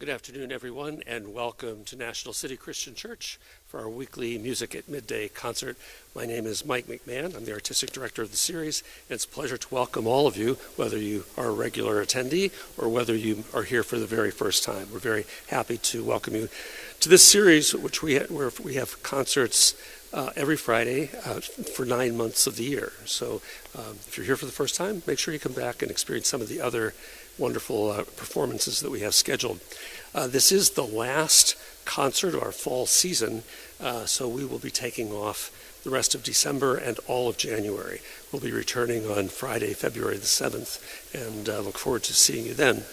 Good afternoon, everyone, and welcome to National City Christian Church for our weekly Music at Midday concert. My name is Mike McMahon. I'm the artistic director of the series, and it's a pleasure to welcome all of you, whether you are a regular attendee or whether you are here for the very first time. We're very happy to welcome you to this series, where we have concerts every Friday for 9 months of the year. So if you're here for the first time, make sure you come back and experience some of the other wonderful performances that we have scheduled. This is the last concert of our fall season, so we will be taking off the rest of December and all of January. We'll be returning on Friday, February the 7th, and look forward to seeing you then.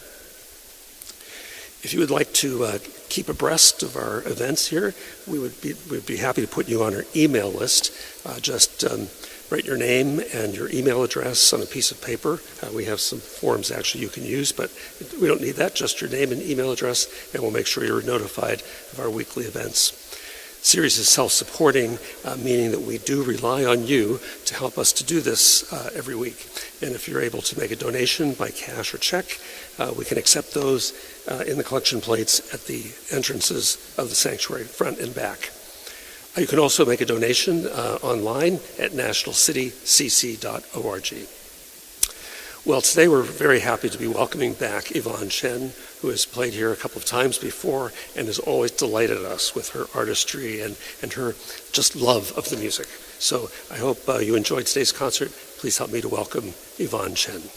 If you would like to keep abreast of our events here, we'd be happy to put you on our email list. Just write your name and your email address on a piece of paper. We have some forms actually you can use, but we don't need that, just your name and email address, and we'll make sure you're notified of our weekly events. The series is self-supporting, meaning that we do rely on you to help us to do this every week. And if you're able to make a donation by cash or check, we can accept those in the collection plates at the entrances of the sanctuary, front and back. You can also make a donation online at nationalcitycc.org. Well, today we're very happy to be welcoming back Yvonne Chen, who has played here a couple of times before and has always delighted us with her artistry and her just love of the music. So I hope you enjoyed today's concert. Please help me to welcome Yvonne Chen.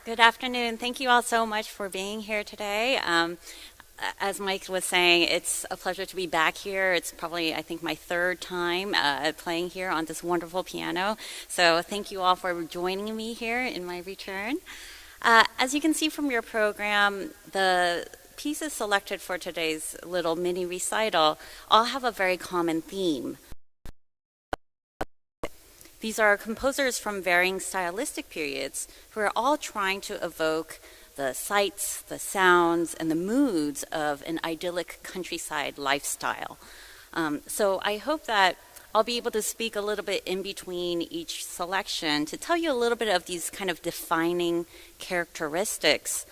Good afternoon. Thank you all so much for being here today. As Mike was saying, it's a pleasure to be back here. It's probably, I think, my third time playing here on this wonderful piano. So thank you all for joining me here in my return. As you can see from your program, the pieces selected for today's little mini recital all have a very common theme. These are composers from varying stylistic periods who are all trying to evoke the sights, the sounds, and the moods of an idyllic countryside lifestyle. So I hope that I'll be able to speak a little bit in between each selection to tell you a little bit of these kind of defining characteristics,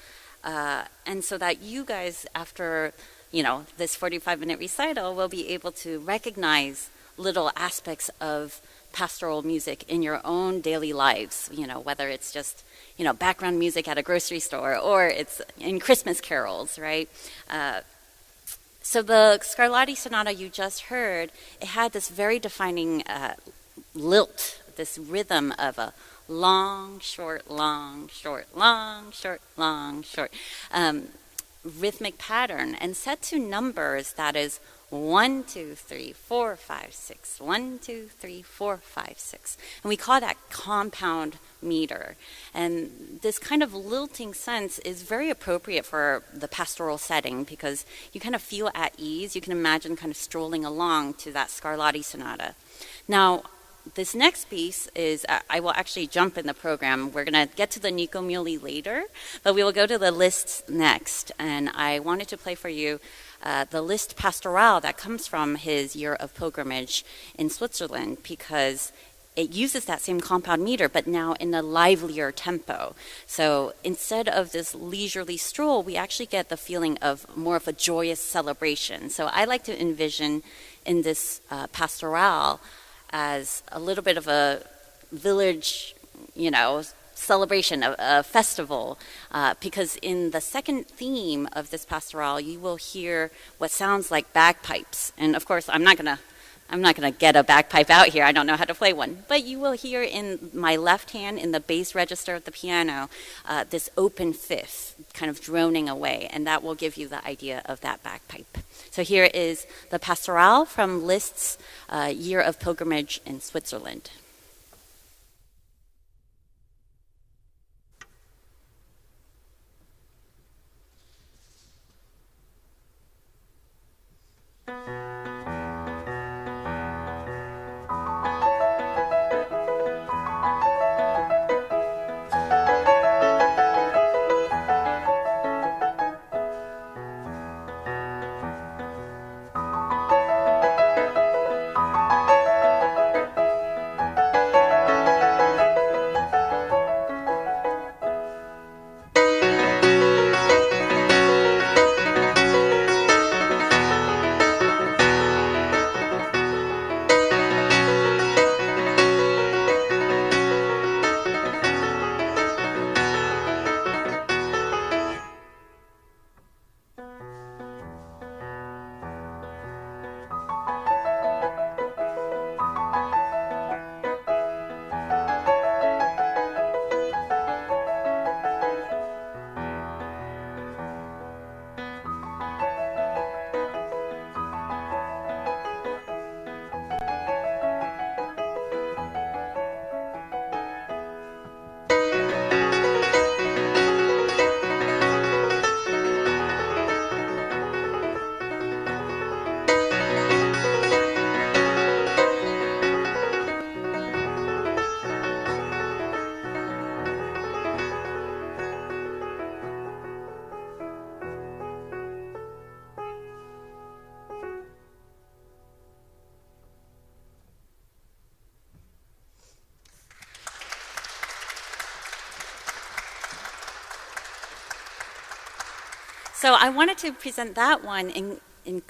and so that you guys, after this 45-minute recital, will be able to recognize little aspects of pastoral music in your own daily lives, whether it's just, background music at a grocery store or it's in Christmas carols, right? So the Scarlatti Sonata you just heard, it had this very defining lilt, this rhythm of a long, short, long, short, long, short, long, short rhythmic pattern, and set to numbers that is 1, 2, 3, 4, 5, 6. 1, 2, 3, 4, 5, 6. And we call that compound meter. And this kind of lilting sense is very appropriate for the pastoral setting because you kind of feel at ease. You can imagine kind of strolling along to that Scarlatti Sonata. Now, this next piece is, I will actually jump in the program. We're going to get to the Nico Muhly later, but we will go to the Liszt next. And I wanted to play for you the Liszt Pastoral that comes from his Year of Pilgrimage in Switzerland, because it uses that same compound meter, but now in a livelier tempo. So instead of this leisurely stroll, we actually get the feeling of more of a joyous celebration. So I like to envision in this pastoral as a little bit of a village, celebration, a festival, because in the second theme of this pastoral, you will hear what sounds like bagpipes. And of course, I'm not gonna get a bagpipe out here. I don't know how to play one. But you will hear in my left hand, in the bass register of the piano, this open fifth kind of droning away, and that will give you the idea of that bagpipe. So here is the pastoral from Liszt's Year of Pilgrimage in Switzerland. So I wanted to present that one in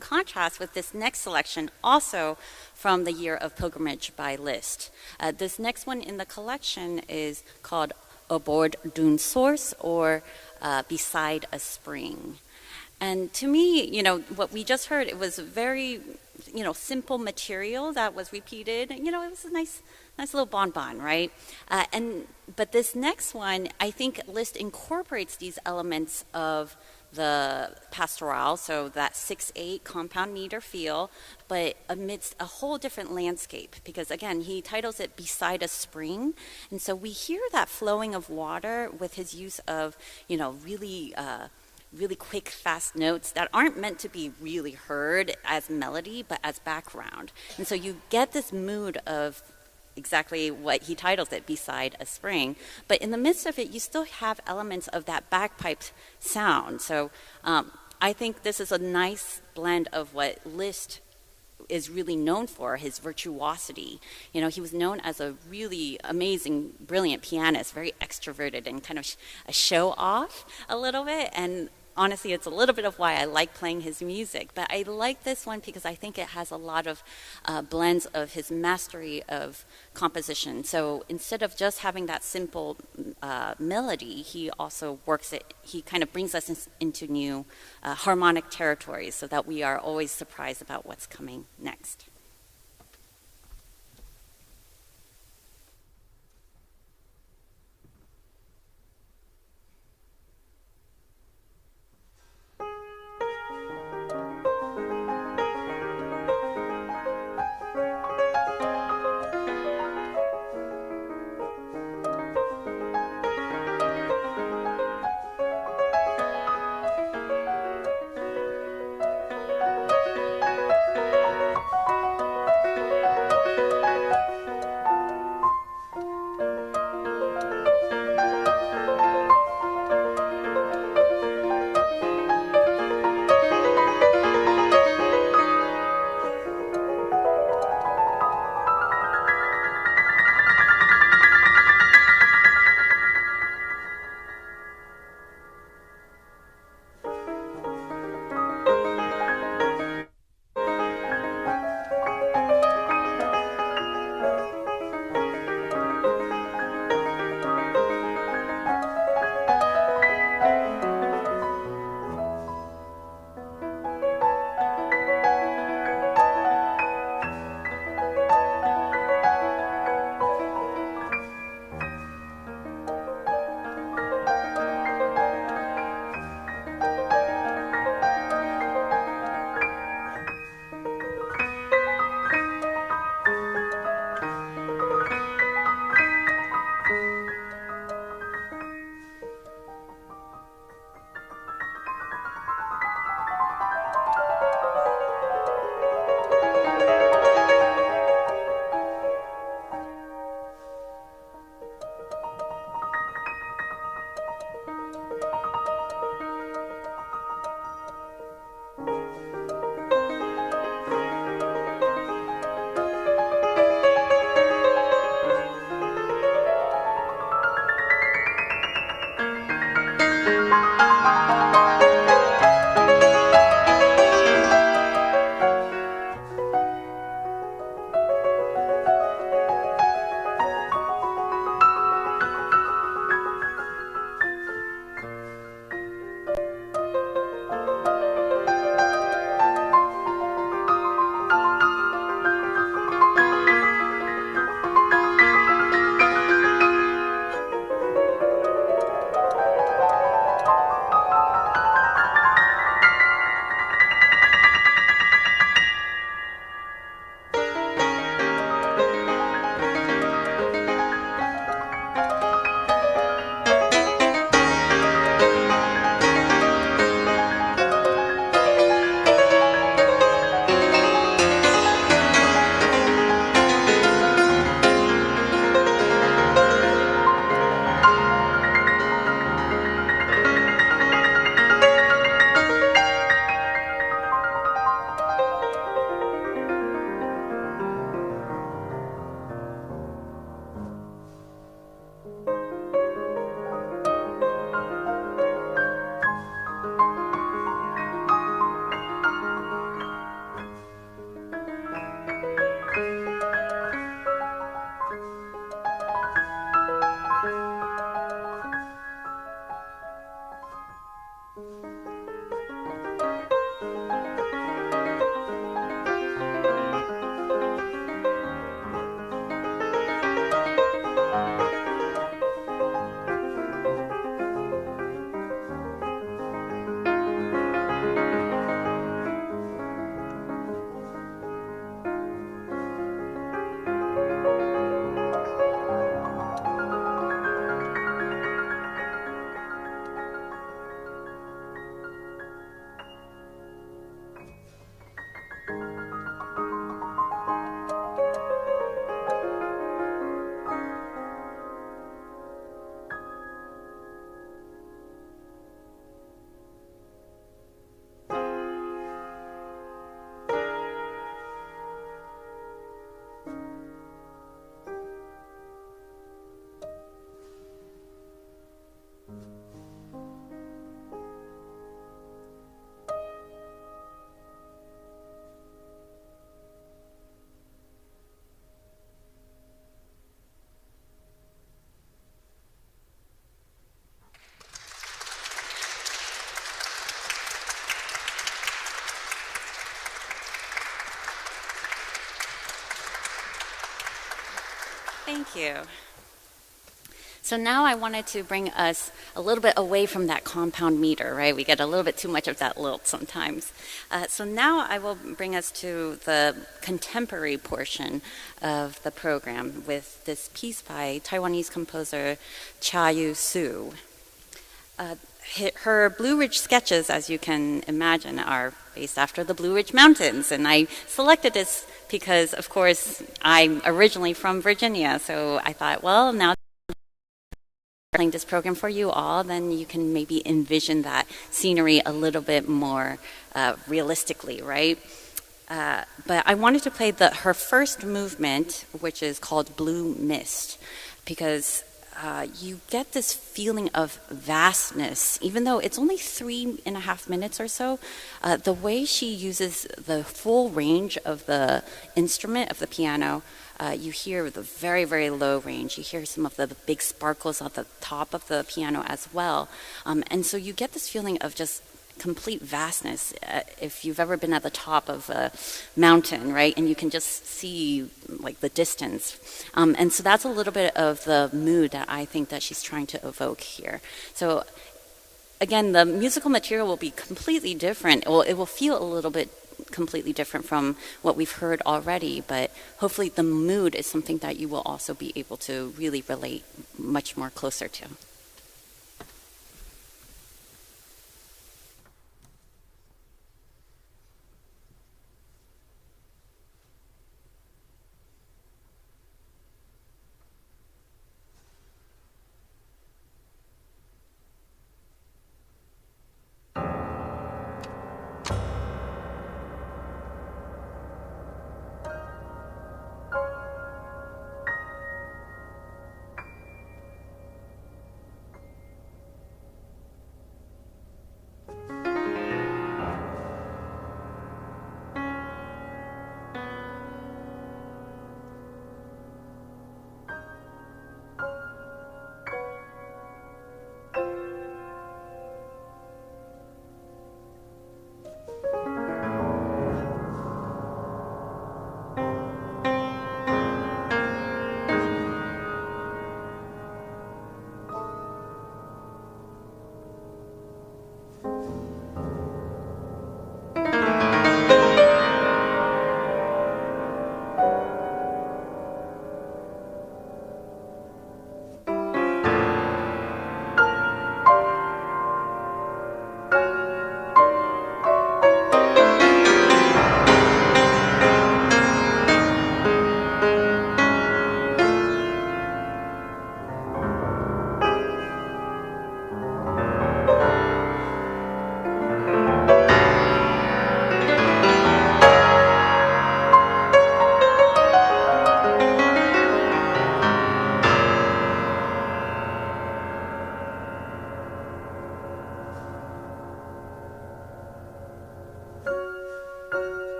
contrast with this next selection, also from the Year of Pilgrimage by Liszt. This next one in the collection is called Au bord d'une source, or Beside a Spring. And to me, what we just heard, it was a very, simple material that was repeated. It was a nice little bonbon, right? But this next one, I think Liszt incorporates these elements of the pastoral, so that 6/8 compound meter feel, but amidst a whole different landscape, because again, he titles it Beside a Spring, and so we hear that flowing of water with his use of, really quick, fast notes that aren't meant to be really heard as melody, but as background. And so you get this mood of exactly what he titles it, Beside a Spring. But in the midst of it, you still have elements of that bagpipe sound. So I think this is a nice blend of what Liszt is really known for, his virtuosity. He was known as a really amazing, brilliant pianist, very extroverted and kind of a show off a little bit. And honestly, it's a little bit of why I like playing his music. But I like this one because I think it has a lot of blends of his mastery of composition. So instead of just having that simple melody, he also works it, he kind of brings us into new harmonic territories so that we are always surprised about what's coming next. Thank you. So now I wanted to bring us a little bit away from that compound meter, right? We get a little bit too much of that lilt sometimes. So now I will bring us to the contemporary portion of the program with this piece by Taiwanese composer Cha-Yu Su. Her Blue Ridge sketches, as you can imagine, are based after the Blue Ridge Mountains. And I selected this because, of course, I'm originally from Virginia. So I thought, well, now playing this program for you all, then you can maybe envision that scenery a little bit more realistically, right? But I wanted to play her first movement, which is called Blue Mist, because you get this feeling of vastness, even though it's only 3.5 minutes or so. The way she uses the full range of the instrument, of the piano, you hear the very, very low range. You hear some of the big sparkles at the top of the piano as well. And so you get this feeling of just complete vastness. If you've ever been at the top of a mountain, right, and you can just see like the distance. And so that's a little bit of the mood that I think that she's trying to evoke here. So again, the musical material will be completely different. Well, it will feel a little bit completely different from what we've heard already, but hopefully the mood is something that you will also be able to really relate much more closer to.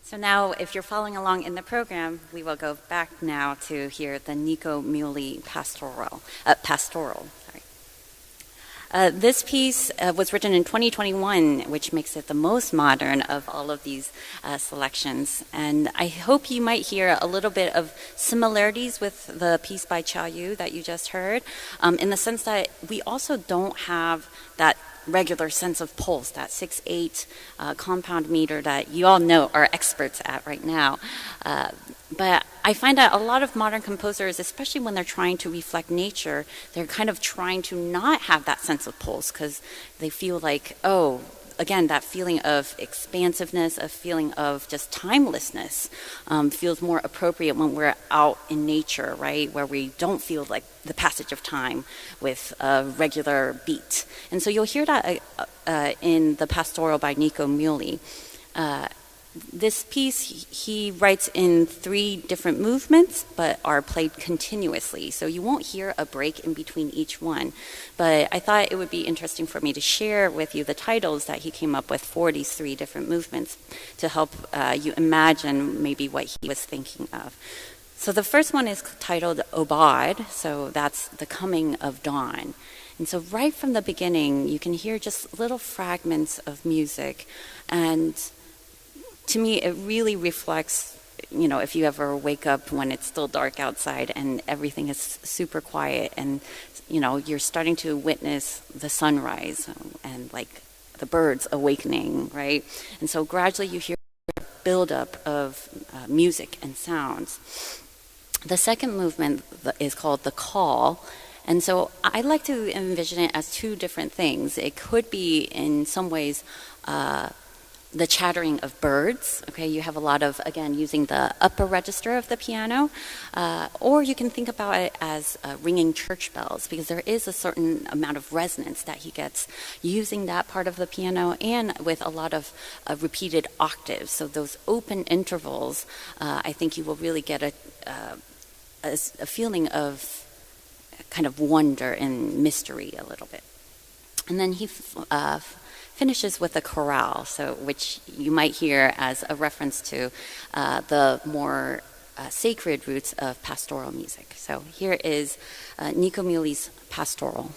So now, if you're following along in the program, we will go back now to hear the Nico Muhly pastoral. This piece was written in 2021, which makes it the most modern of all of these selections. And I hope you might hear a little bit of similarities with the piece by Chia Yu that you just heard, in the sense that we also don't have that regular sense of pulse, that 6/8 compound meter that you all know are experts at right now. But I find that a lot of modern composers, especially when they're trying to reflect nature, they're kind of trying to not have that sense of pulse because they feel like, oh, again, that feeling of expansiveness, a feeling of just timelessness feels more appropriate when we're out in nature, right? Where we don't feel like the passage of time with a regular beat. And so you'll hear that in the pastoral by Nico Muhly. This piece, he writes in 3 different movements, but are played continuously. So you won't hear a break in between each one. But I thought it would be interesting for me to share with you the titles that he came up with for these 3 different movements to help you imagine maybe what he was thinking of. So the first one is titled Obad, so that's the coming of dawn. And so right from the beginning, you can hear just little fragments of music, and to me, it really reflects, you know, if you ever wake up when it's still dark outside and everything is super quiet and, you know, you're starting to witness the sunrise and like the birds awakening, right? And so gradually you hear a buildup of music and sounds. The second movement is called the call. And so I like to envision it as 2 different things. It could be in some ways the chattering of birds. Okay, you have a lot of, again, using the upper register of the piano, or you can think about it as ringing church bells, because there is a certain amount of resonance that he gets using that part of the piano, and with a lot of repeated octaves. So those open intervals, I think you will really get a feeling of kind of wonder and mystery a little bit. And then he finishes with a chorale, so which you might hear as a reference to the more sacred roots of pastoral music. So here is Nico Muhly's pastoral.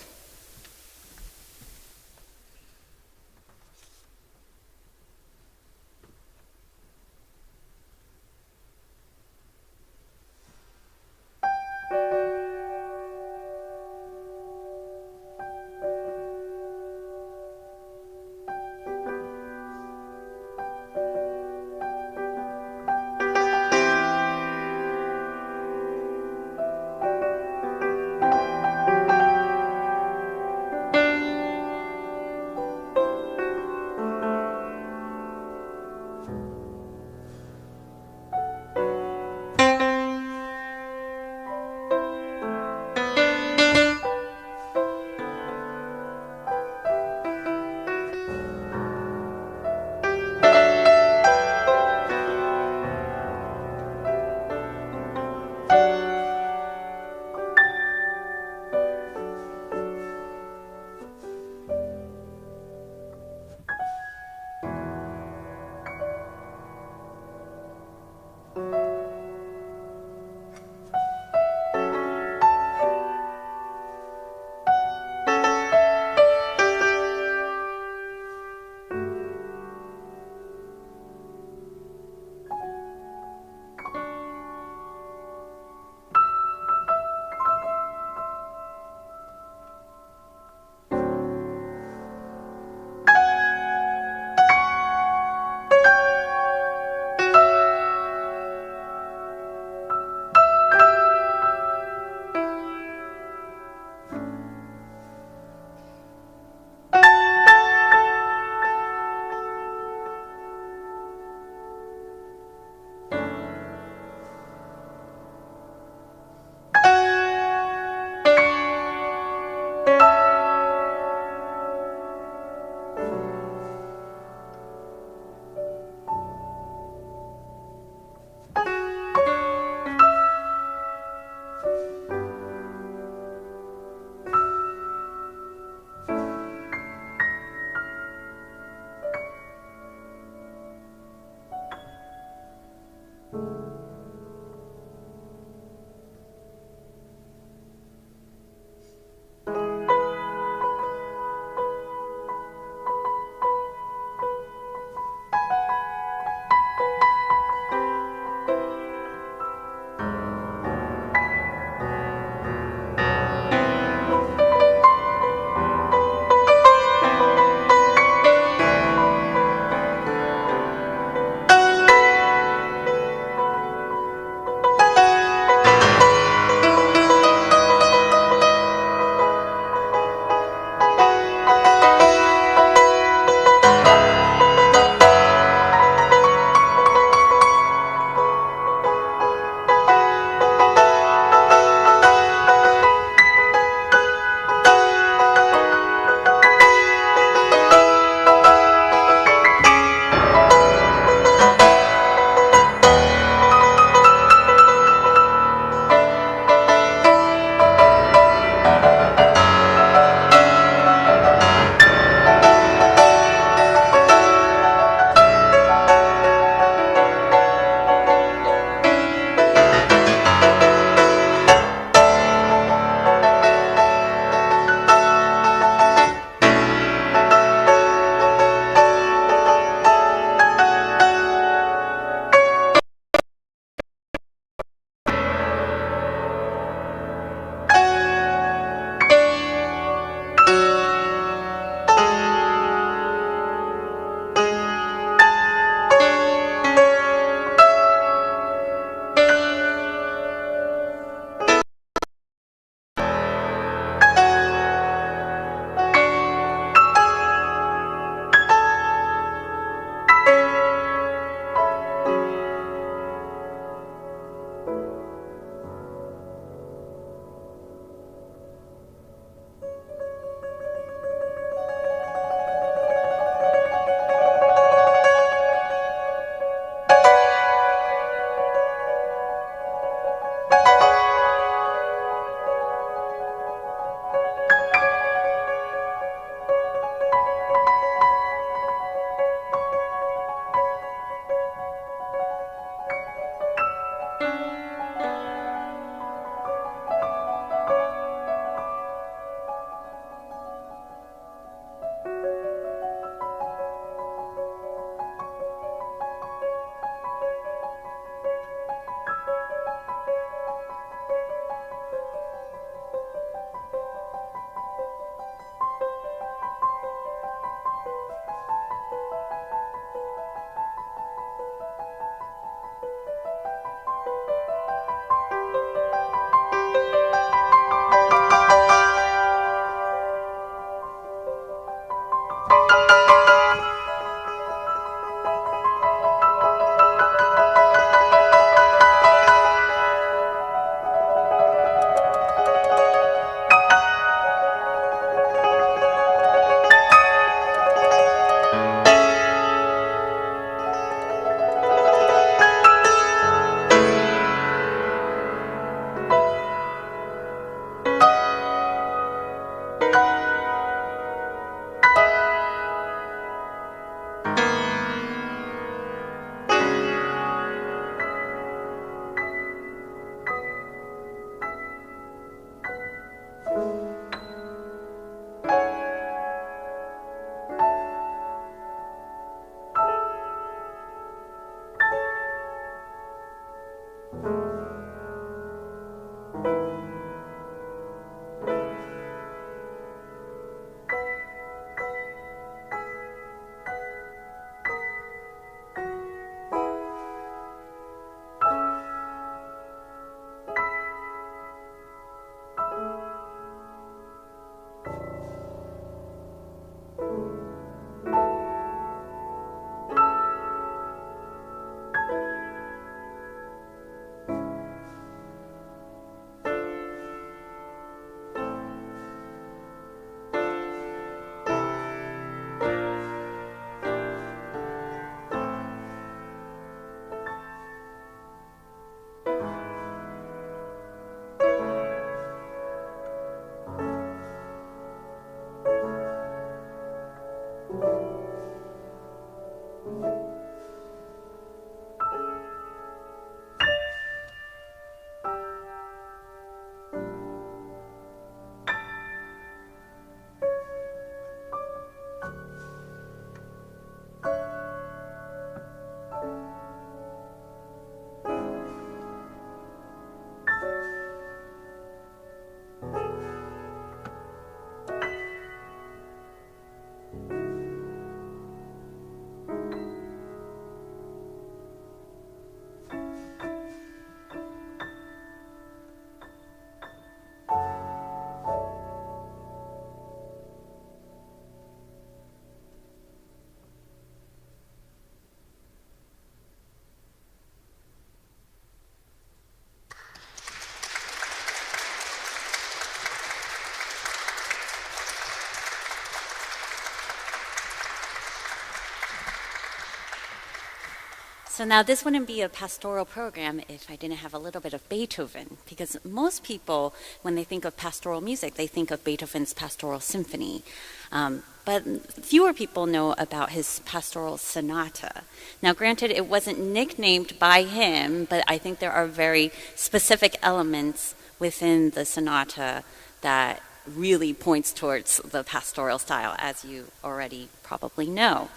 So now this wouldn't be a pastoral program if I didn't have a little bit of Beethoven, because most people, when they think of pastoral music, they think of Beethoven's Pastoral Symphony. But fewer people know about his Pastoral Sonata. Now, granted, it wasn't nicknamed by him, but I think there are very specific elements within the sonata that really points towards the pastoral style, as you already probably know.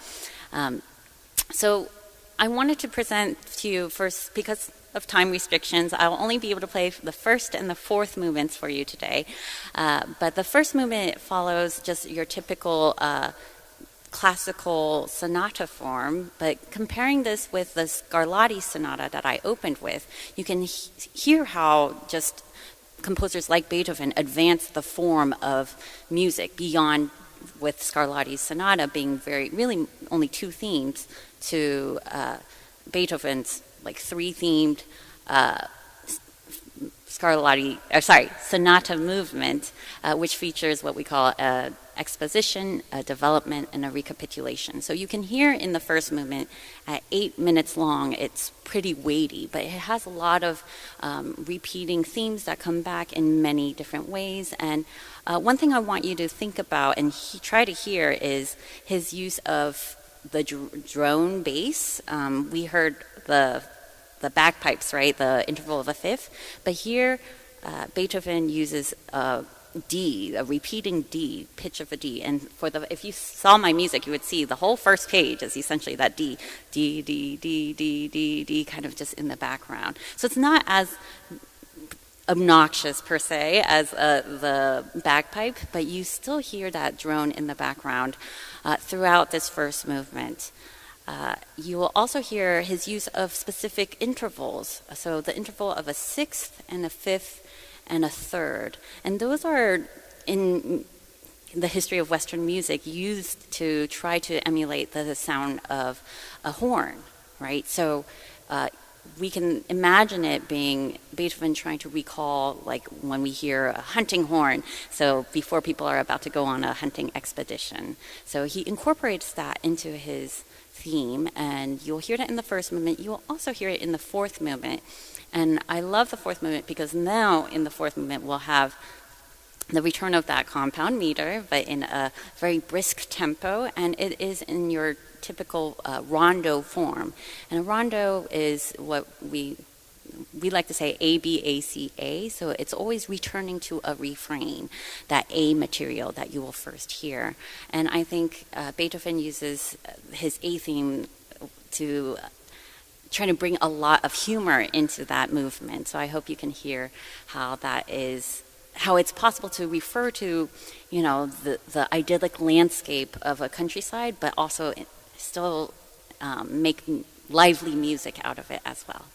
So I wanted to present to you first, because of time restrictions, I'll only be able to play the first and the fourth movements for you today. But the first movement follows just your typical classical sonata form, but comparing this with the Scarlatti sonata that I opened with, you can hear how just composers like Beethoven advanced the form of music beyond, with Scarlatti's sonata being really only two themes to Beethoven's like three-themed sonata movement, which features what we call an exposition, a development, and a recapitulation. So you can hear in the first movement, at 8 minutes long, it's pretty weighty, but it has a lot of repeating themes that come back in many different ways. And one thing I want you to think about and try to hear is his use of the drone bass. We heard the bagpipes, right? The interval of a fifth. But here, Beethoven uses a D, a repeating D, pitch of a D. And if you saw my music, you would see the whole first page is essentially that D, D, D, D, D, D, D, kind of just in the background. So it's not as obnoxious per se as the bagpipe, but you still hear that drone in the background throughout this first movement. You will also hear his use of specific intervals, so the interval of a sixth and a fifth and a third. And those are, in the history of Western music, used to try to emulate the sound of a horn, right? So we can imagine it being Beethoven trying to recall, like when we hear a hunting horn, so before people are about to go on a hunting expedition. So he incorporates that into his theme, and you'll hear that in the first movement. You will also hear it in the fourth movement. And I love the fourth movement because now in the fourth movement we'll have the return of that compound meter, but in a very brisk tempo, and it is in your typical rondo form. And a rondo is what we like to say A-B-A-C-A, so it's always returning to a refrain, that A material that you will first hear. And I think Beethoven uses his A theme to try to bring a lot of humor into that movement. So I hope you can hear how it's possible to refer to, the idyllic landscape of a countryside, but also still make lively music out of it as well.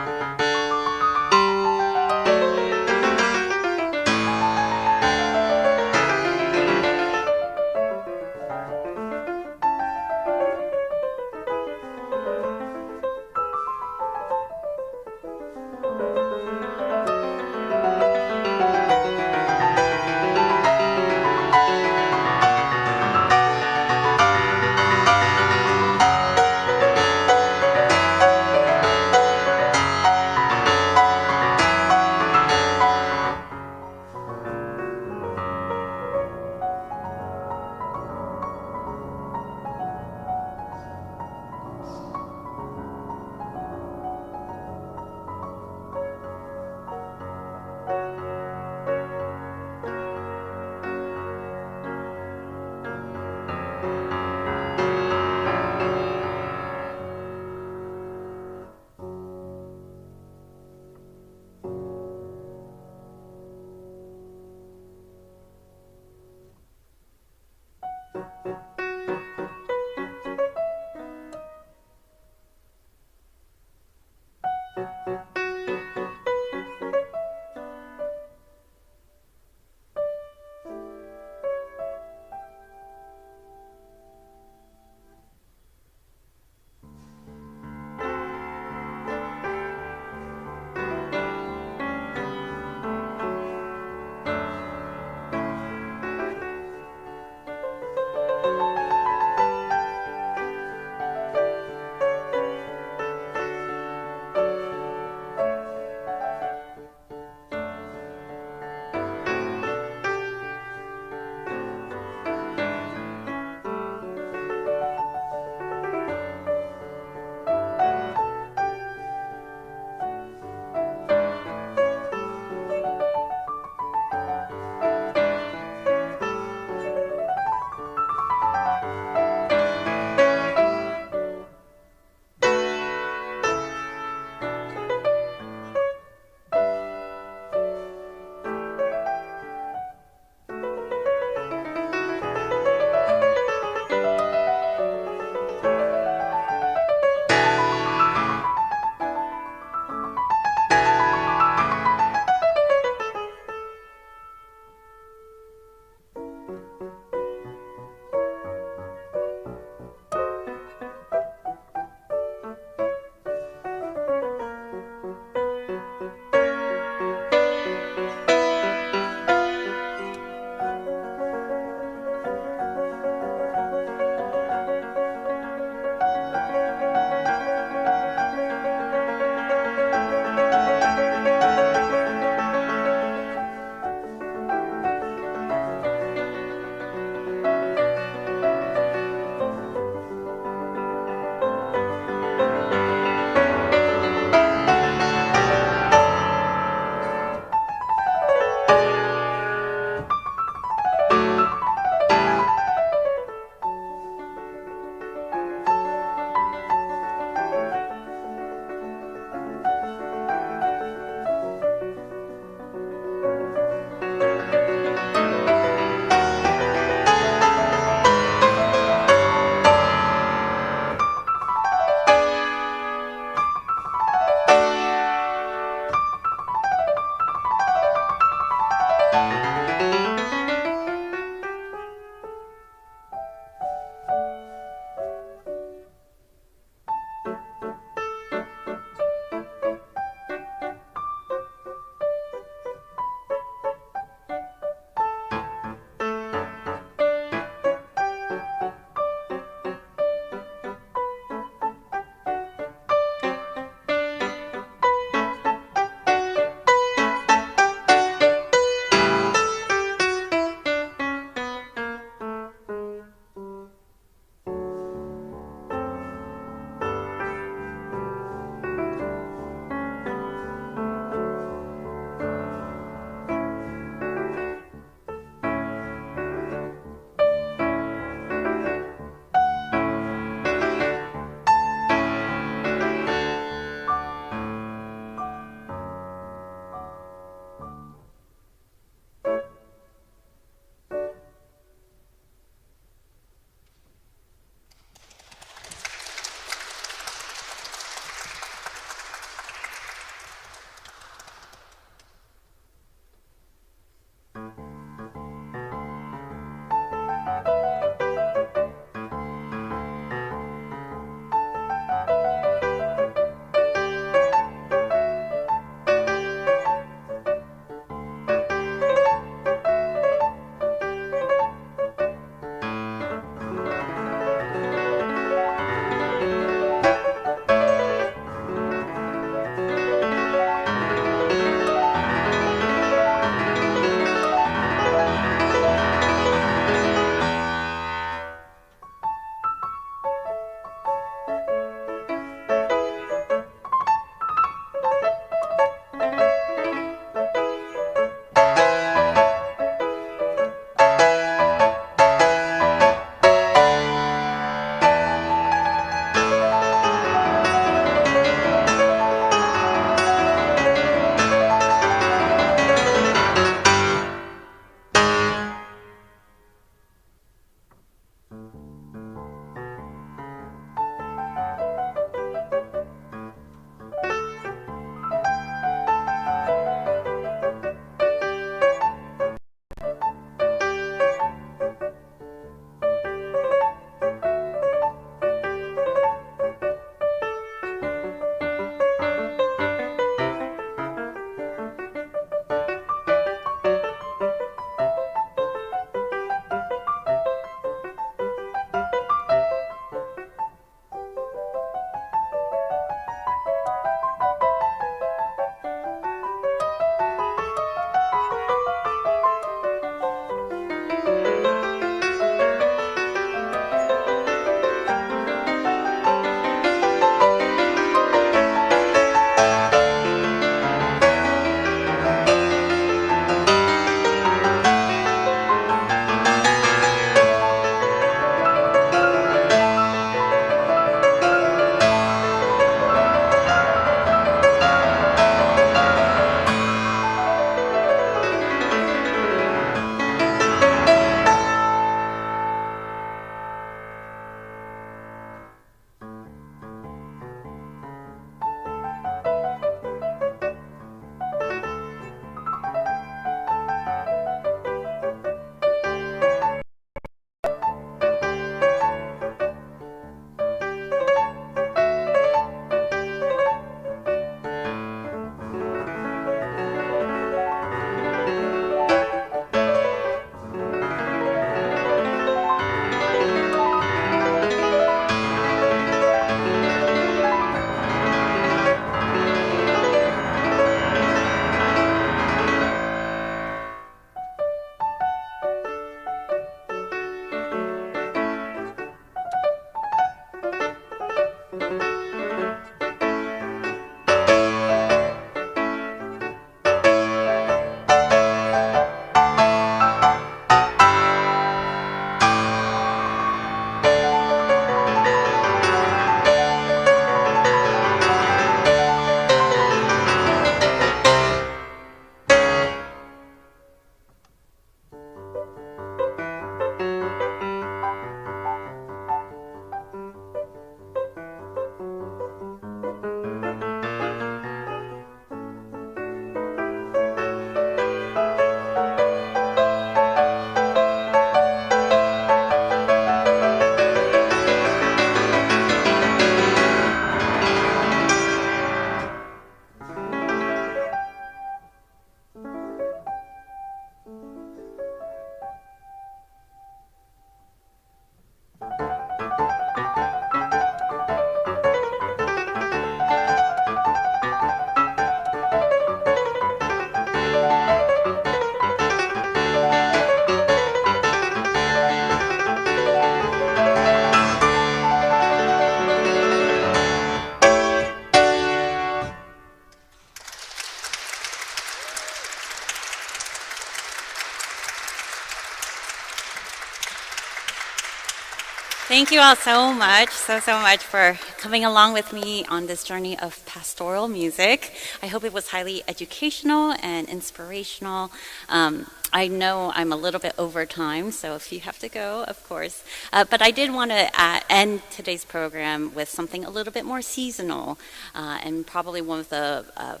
Thank you all so much, so much for coming along with me on this journey of pastoral music. I hope it was highly educational and inspirational. I know I'm a little bit over time, so if you have to go, of course. But I did want to end today's program with something a little bit more seasonal, and probably one of the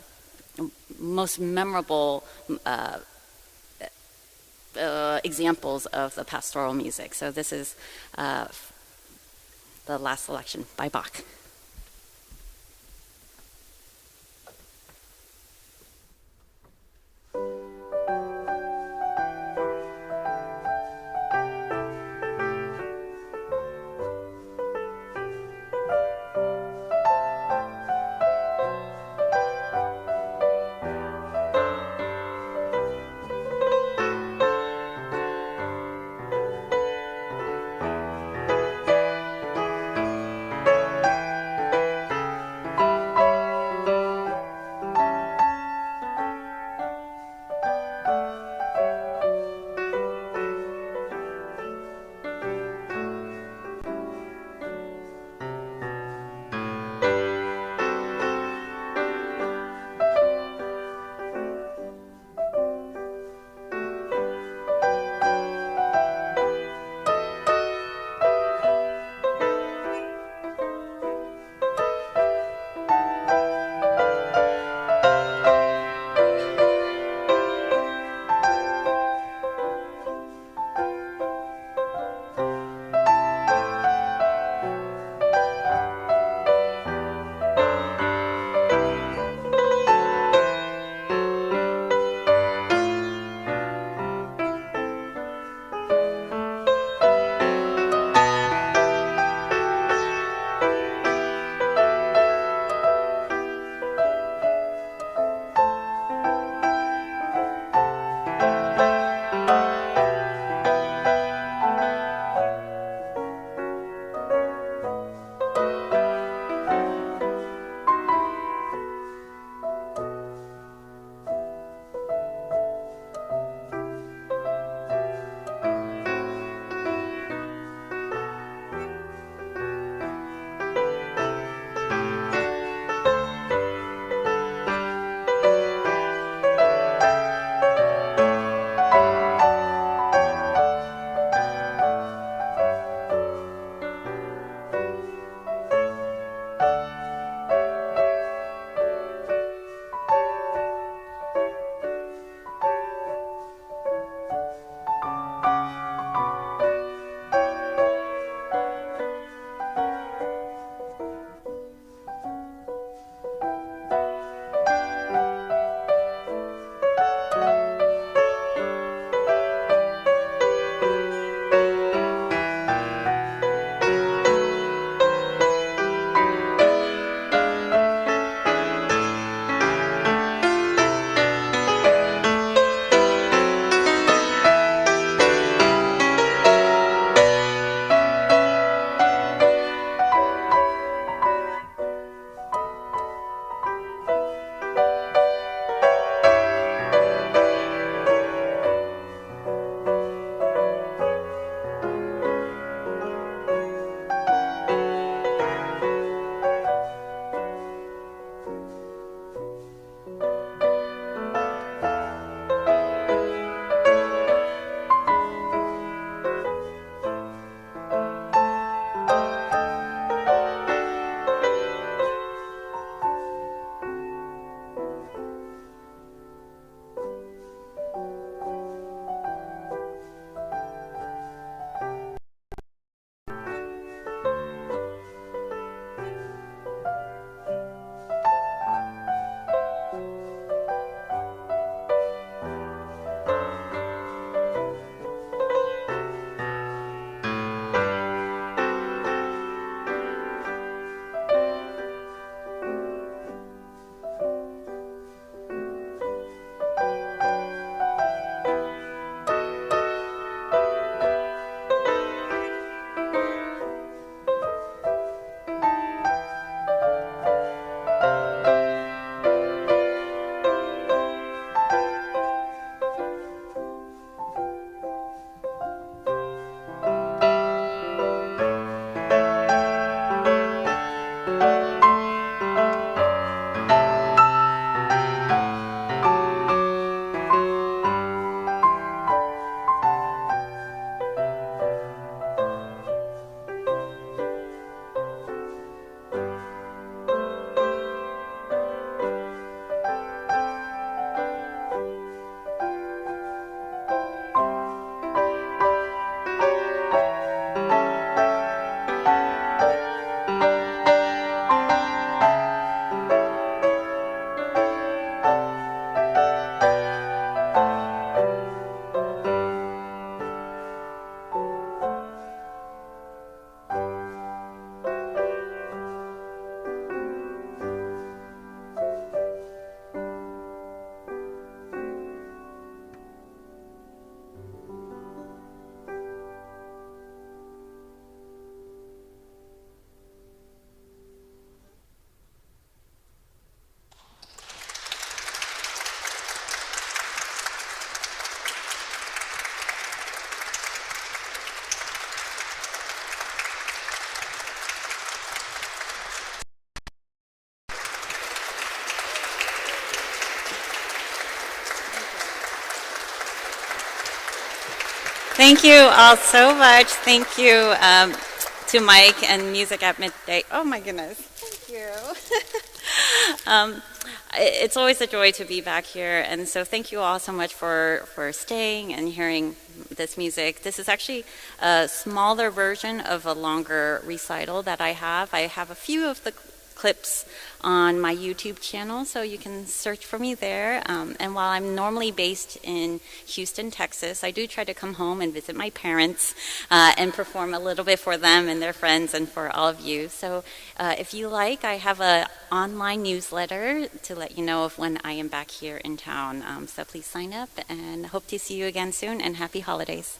most memorable examples of the pastoral music. So this is the last selection by Bach. Thank you all so much. Thank you to Mike and Music at Midday. Oh my goodness. Thank you. It's always a joy to be back here, and so thank you all so much for staying and hearing this music. This is actually a smaller version of a longer recital that I have. I have a few of the clips on my YouTube channel, so you can search for me there. And while I'm normally based in Houston, Texas, I do try to come home and visit my parents and perform a little bit for them and their friends and for all of you. So if you like, I have an online newsletter to let you know of when I am back here in town. So please sign up, and hope to see you again soon, and happy holidays.